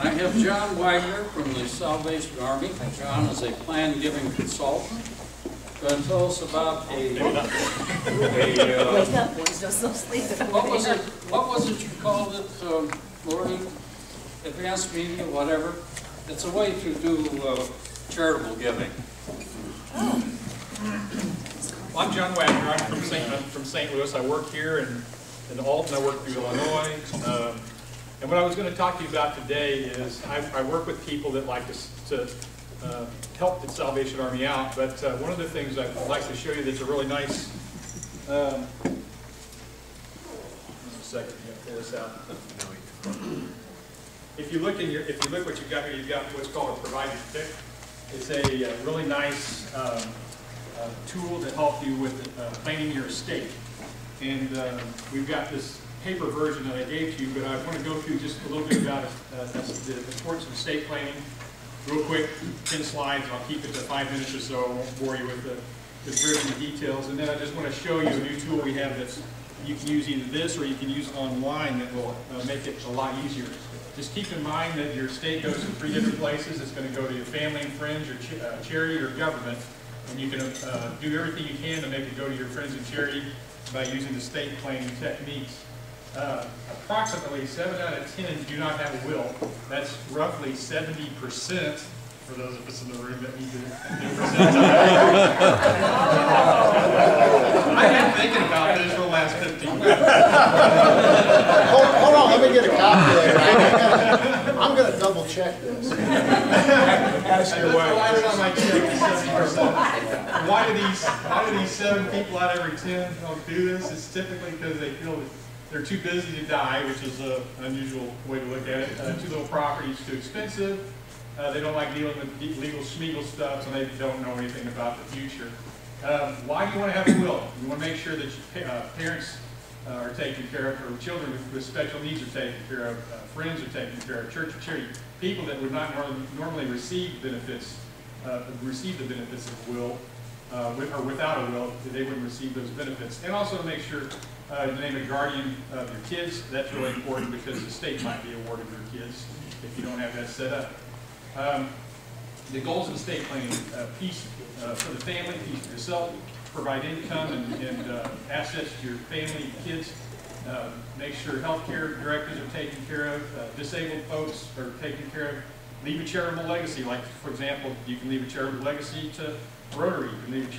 I have John Wagner from the Salvation Army. John is a plan-giving consultant. Going to tell us about Wake up, boys, don't still sleep. what was it you called it, Lori? Advanced media, whatever. It's a way to do charitable giving. Oh. Well, I'm John Wagner. I'm from St. Louis. I work here in Alton. I work through Illinois. And what I was going to talk to you about today is I work with people that like to help the Salvation Army out. But one of the things I'd like to show you that's a really nice. One second, you got to pull this out. If you look what you've got here, you've got what's called a provider's pick. It's a really nice tool to help you with planning your estate. And we've got this paper version that I gave to you, but I want to go through just a little bit about the importance of estate planning. Real quick, 10 slides. I'll keep it to 5 minutes or so. I won't bore you with the very many details. And then I just want to show you a new tool we have that's you can use either this or you can use online that will make it a lot easier. Just keep in mind that your estate goes to 3 different places. It's going to go to your family and friends, your charity, or government. And you can do everything you can to make it go to your friends and charity by using the estate planning techniques. Approximately 7 out of 10 do not have a will. That's roughly 70% for those of us in the room that need to do I've been thinking about this for the last 15 minutes. Hold on, let me get a calculator. I'm going to double check this. Ask your wife. Why do these 7 people out of every 10 don't do this? It's typically because they feel that they're too busy to die, which is an unusual way to look at it. Too little property is too expensive. They don't like dealing with legal schmeagle stuff, so they don't know anything about the future. Why do you want to have a will? You want to make sure that your parents are taken care of, or children with special needs are taken care of, friends are taken care of, church or charity. People that would not normally receive benefits, receive the benefits of a will, or without a will, they wouldn't receive those benefits. And also to make sure you name a guardian of your kids. That's really important because the state might be awarded your kids if you don't have that set up. The goals of estate planning: peace for the family, peace for yourself, provide income and assets to your family and kids, make sure health care directives are taken care of, disabled folks are taken care of, leave a charitable legacy. Like, for example, you can leave a charitable legacy to Rotary, you can leave a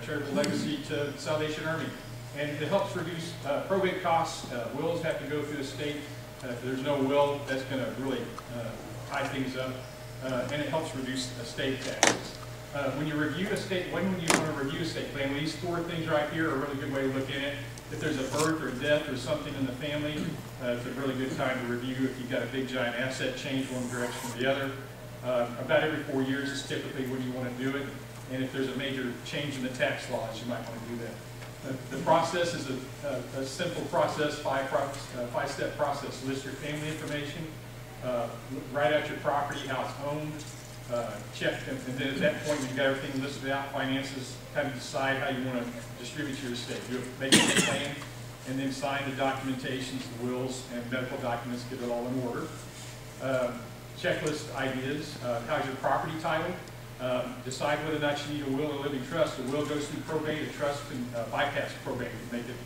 charitable legacy to Salvation Army. And it helps reduce probate costs. Wills have to go through the state. If there's no will, that's going to really tie things up. And it helps reduce estate taxes. When you review estate, when you want to review estate plan, these 4 things right here are a really good way to look at it. If there's a birth or a death or something in the family, it's a really good time to review. If you've got a big giant asset change one direction or the other, about every 4 years is typically when you want to do it. And if there's a major change in the tax laws, you might want to do that. The process is a simple process, 5-step process. List your family information, write out your property, how it's owned, check, and then at that point, when you've got everything listed out, finances, kind of decide how you want to distribute your estate. You make a plan, and then sign the documentations, the wills, and medical documents, get it all in order. Checklist ideas: how's your property title? Decide whether or not you need a will or living trust. A will goes through probate. A trust can bypass probate and make it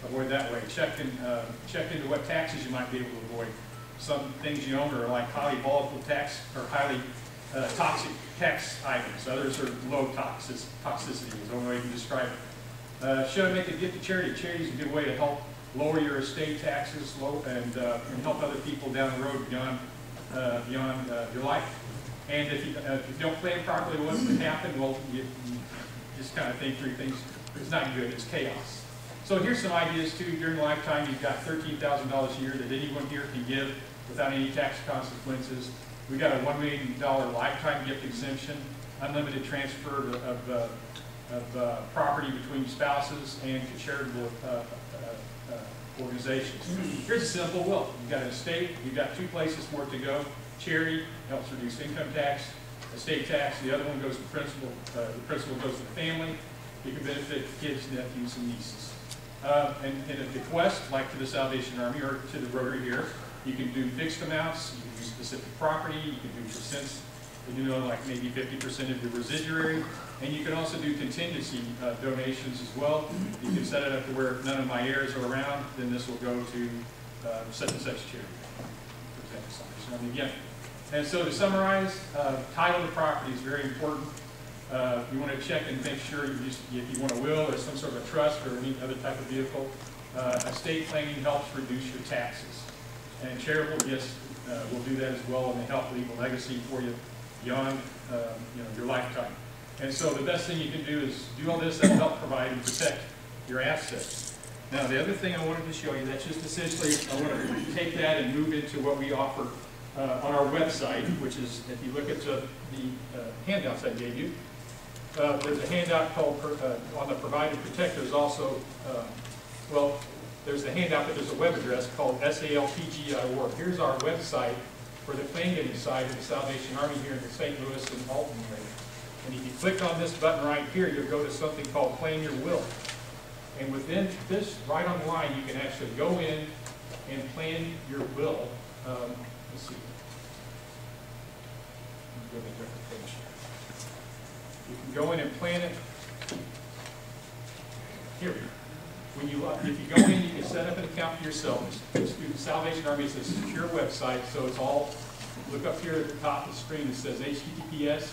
avoid that way. Check into what taxes you might be able to avoid. Some things you own are like highly volatile tax or highly toxic tax items. Others are low toxicity is the only way you can describe it. Should I make a gift to charity? Charity is a good way to help lower your estate taxes and help other people down the road beyond your life. And if you don't plan properly, what's going to happen? Well, you just kind of think through things. It's not good. It's chaos. So here's some ideas too. During a lifetime, you've got $13,000 a year that anyone here can give without any tax consequences. We've got a $1 million lifetime gift exemption, unlimited transfer of property between spouses and to charitable organizations. Here's a simple will. You've got an estate. You've got 2 places for it to go. Charity helps reduce income tax, estate tax. The other one goes to principal. The principal goes to the family. You can benefit kids, nephews, and nieces. And a bequest, like to the Salvation Army or to the Rotary here, You can do fixed amounts, you can do specific property, you can do percents, like maybe 50% of your residuary, and you can also do contingency donations as well. You can set it up to where none of my heirs are around, then this will go to such and such charity, for example, Salvation Army again. And so to summarize, title of the property is very important. You want to check and make sure if you want a will or some sort of a trust or any other type of vehicle. Estate planning helps reduce your taxes. And charitable gifts will do that as well, and they help leave a legacy for you beyond your lifetime. And so the best thing you can do is do all this and help provide and protect your assets. Now the other thing I wanted to show you, that's just essentially, I want to take that and move into what we offer on our website, which is, if you look at the handouts I gave you, there's a handout called, on the Provide and Protect, there's also, there's the handout, but there's a web address called salpg.org. Here's our website for the claim getting side of the Salvation Army here in the St. Louis and Alton area. And if you click on this button right here, you'll go to something called Claim Your Will. And within this, right on the line, you can actually go in and plan your will. Let's see. Go to a different page. You can go in and plan it. Here we go. If you go in, you can set up an account for yourself. It's through the Salvation Army. It's a secure website, so it's all, look up here at the top of the screen, it says HTTPS.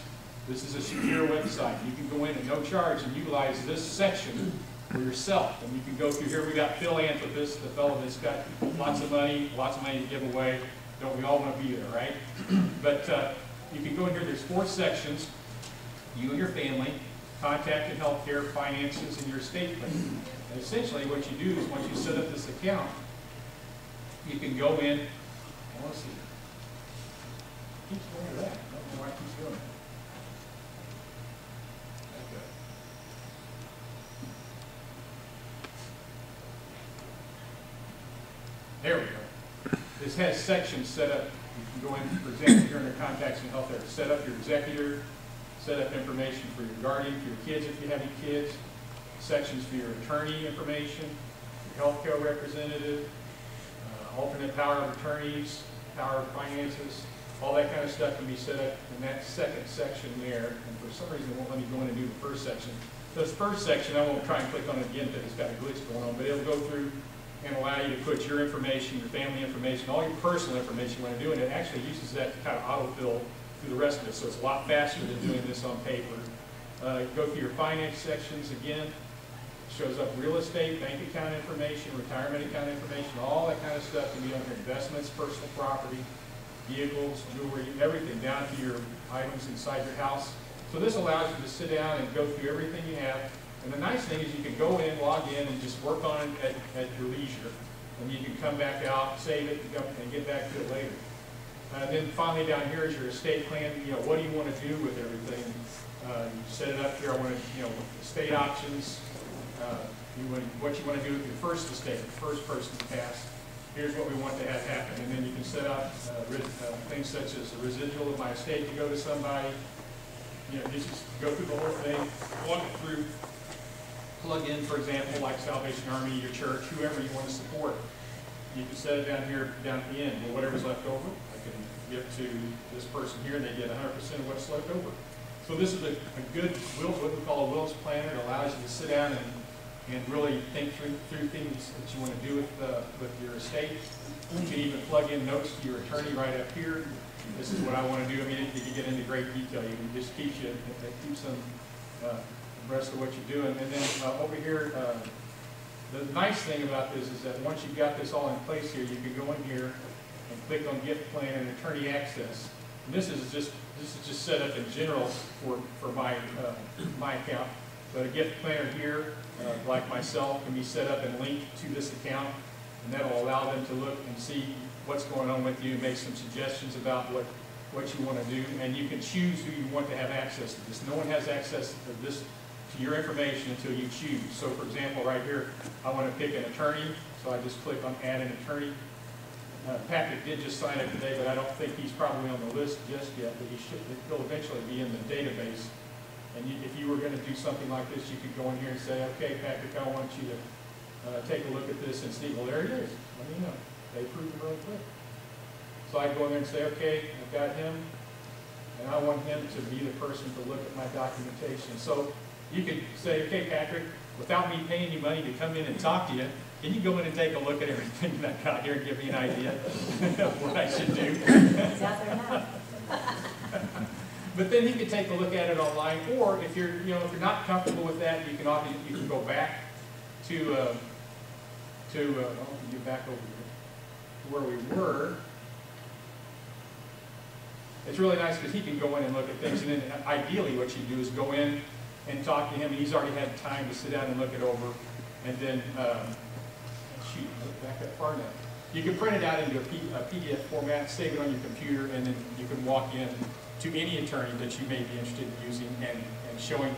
This is a secure website. You can go in at no charge and utilize this section for yourself. And you can go through here. We got Phil Anthropus, the fellow that's got lots of money to give away. Don't we all want to be there, right? But you can go in here. There's 4 sections. You and your family, contact and healthcare, finances, and your estate planning. And essentially what you do is once you set up this account, you can go in, let's see, it keeps going to that. I don't know why it keeps doing it. There we go. This has sections set up. You can go in, for example, here under contacts and healthcare, set up your executor, set up information for your guardian, for your kids if you have any kids, sections for your attorney information, your healthcare representative, alternate power of attorneys, power of finances, all that kind of stuff can be set up in that second section there. And for some reason, it won't let me go in and do the first section. This first section, I won't try and click on it again because it's got a glitch going on, but it'll go through and allow you to put your information, your family information, all your personal information you want to do, and it actually uses that to kind of autofill through the rest of it, so it's a lot faster than doing this on paper. Go through your finance sections again. It shows up real estate, bank account information, retirement account information, all that kind of stuff can be on here. Investments, personal property, vehicles, jewelry, everything down to your items inside your house. So this allows you to sit down and go through everything you have. And the nice thing is you can go in, log in, and just work on it at your leisure. And you can come back out, save it, and get back to it later. And then finally down here is your estate plan. What do you want to do with everything? You set it up here. I want to, estate options. What you want to do with your first estate, the first person to pass. Here's what we want to have happen. And then you can set up things such as a residual of my estate to go to somebody. Just go through the whole thing, walk it through. Plug in, for example, like Salvation Army, your church, whoever you want to support. You can set it down here, down at the end. Well, whatever's left over, I can give to this person here, and they get 100% of what's left over. So this is a good will, what we call a wills planner. It allows you to sit down and really think through things that you want to do with your estate. You can even plug in notes to your attorney right up here. This is what I want to do. I mean, you can get into great detail. You can just keeps you, it keeps them abreast of what you're doing. And then over here, the nice thing about this is that once you've got this all in place here, you can go in here and click on gift plan and attorney access. And this is just set up in general for my my account. But a gift planner here, like myself, can be set up and linked to this account, and that will allow them to look and see what's going on with you, make some suggestions about what you want to do, and you can choose who you want to have access to this. No one has access to your information until you choose. So for example, right here, I want to pick an attorney, so I just click on add an attorney. Patrick did just sign up today, but I don't think he's probably on the list just yet, but he'll eventually be in the database. And if you were going to do something like this, you could go in here and say, okay, Patrick, I want you to take a look at this and see, well, there it is. Let me know. They approved it really quick. So I go in there and say, okay, I've got him, and I want him to be the person to look at my documentation. So you could say, okay, Patrick, without me paying you money to come in and talk to you, can you go in and take a look at everything that I got here and give me an idea of what I should do? It's out there now. But then you can take a look at it online, or if you're, you know, if you're not comfortable with that, you can go back to get back over to where we were. It's really nice because he can go in and look at things, and then ideally what you do is go in and talk to him, and he's already had time to sit down and look it over, and then shoot, back that far now. You can print it out into a PDF format, save it on your computer, and then you can walk in to any attorney that you may be interested in using and showing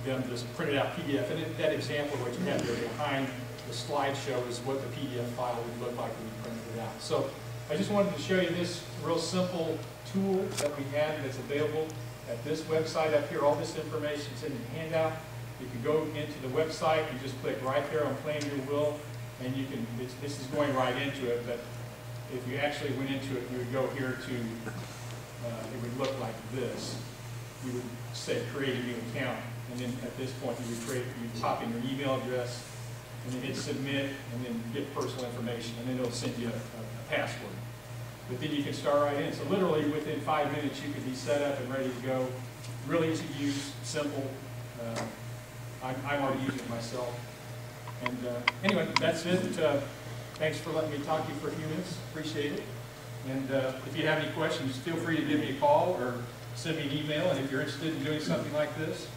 them this printed out PDF. And that example of what you have there behind the slideshow is what the PDF file would look like when you printed it out. So I just wanted to show you this real simple tool that we have that's available at this website up here. All this information is in the handout. You can go into the website and just click right there on Claim Your Will, and you can, this is going right into it, but if you actually went into it, you would go here to, it would look like this. You would say create a new account, and then at this point you would pop in your email address, and then hit submit, and then get personal information, and then it'll send you a password. But then you can start right in. So literally within 5 minutes you could be set up and ready to go. Really easy to use, simple. I'm already using it myself. And anyway, that's it. Thanks for letting me talk to you for a few minutes. Appreciate it. And if you have any questions, feel free to give me a call or send me an email. And if you're interested in doing something like this,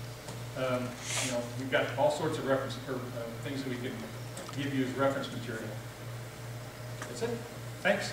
you know, we've got all sorts of reference or things that we can give you as reference material. That's it. Thanks.